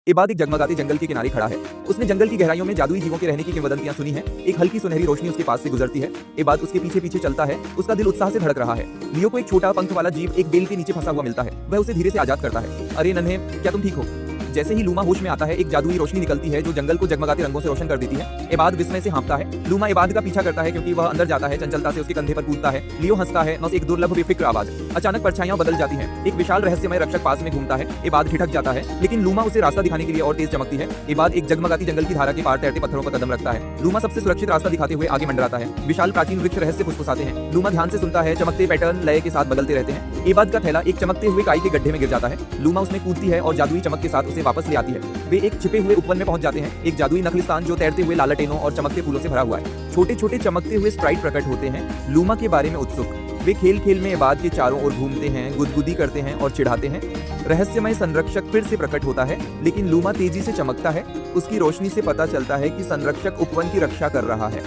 इबाद एक जगमगाते जंगल के किनारे खड़ा है। उसने जंगल की गहराइयों में जादुई जीवों के रहने की किंवदंतियां सुनी हैं। एक हल्की सुनहरी रोशनी उसके पास से गुजरती है। इबाद उसके पीछे पीछे चलता है। उसका दिल उत्साह से धड़क रहा है। लियो को एक छोटा पंख वाला जीव एक बेल के नीचे फंसा हुआ मिलता है। वह उसे धीरे से आजाद करता है। अरे नन्हे, क्या तुम ठीक हो? जैसे ही लूमा होश में आता है, एक जादुई रोशनी निकलती है जो जंगल को जगमगाते रंगों से रोशन कर देती है। इबाद विस्मय से हाँफता है। लूमा इबाद का पीछा करता है क्योंकि वह अंदर जाता है। चंचलता से उसके कंधे पर कूदता है। लियो हंसता है, एक दुर्लभ बेफिक्र आवाज। अचानक परछाइयां बदल जाती हैं। एक विशाल रहस्यमय रक्षक पास में घूमता है। इबाद ठिठक जाता है, लेकिन लूमा उसे रास्ता दिखाने के लिए और तेज चमकती है। इबाद एक जगमगाती जंगल की धारा के पार तैरते पत्थरों पर कदम रखता है। लूमा सबसे सुरक्षित रास्ता दिखाते हुए आगे मंडराता है। विशाल प्राचीन वृक्ष रहस्य फुसफुसाते हैं। लूमा ध्यान से सुनता है। चमकते पैटर्न लय के साथ बदलते रहते हैं। इबाद का थैला एक चमकते हुए काई के गड्ढे में गिर जाता है। लूमा उसमें कूदती है और जादुई चमक के साथ उसे वापस ले आती है। वे एक छिपे हुए उपवन में पहुंच जाते हैं। एक जादुई नखलिस्तान जो तैरते हुए लालटेनों और चमकते फूलों से भरा हुआ है। छोटे छोटे चमकते हुए स्प्राइट प्रकट होते हैं, लूमा के बारे में उत्सुक। वे खेल खेल में इबाद के चारों ओर घूमते हैं, गुदगुदी करते हैं और चिढ़ाते हैं। रहस्यमय संरक्षक फिर से प्रकट होता है, लेकिन लूमा तेजी से चमकता है। उसकी रोशनी से पता चलता है कि संरक्षक उपवन की रक्षा कर रहा है।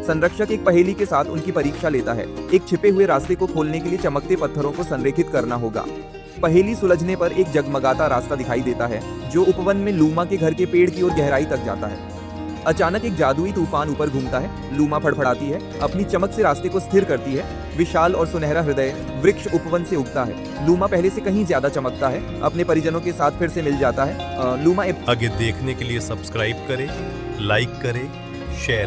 संरक्षक एक पहेली के साथ उनकी परीक्षा लेता है। एक छिपे हुए रास्ते को खोलने के लिए चमकते पत्थरों को संरेखित करना होगा। पहेली सुलझने पर एक जगमगाता रास्ता दिखाई देता है जो उपवन में लूमा के घर के पेड़ की ओर गहराई तक जाता है। अचानक एक जादुई तूफान ऊपर घूमता है। लूमा फड़फड़ाती है, अपनी चमक से रास्ते को स्थिर करती है। विशाल और सुनहरा हृदय वृक्ष उपवन से उगता है। लूमा पहले से कहीं ज्यादा चमकता है। अपने परिजनों के साथ फिर से मिल जाता है। लूमा आगे देखने के लिए सब्सक्राइब करें, लाइक करें, शेयर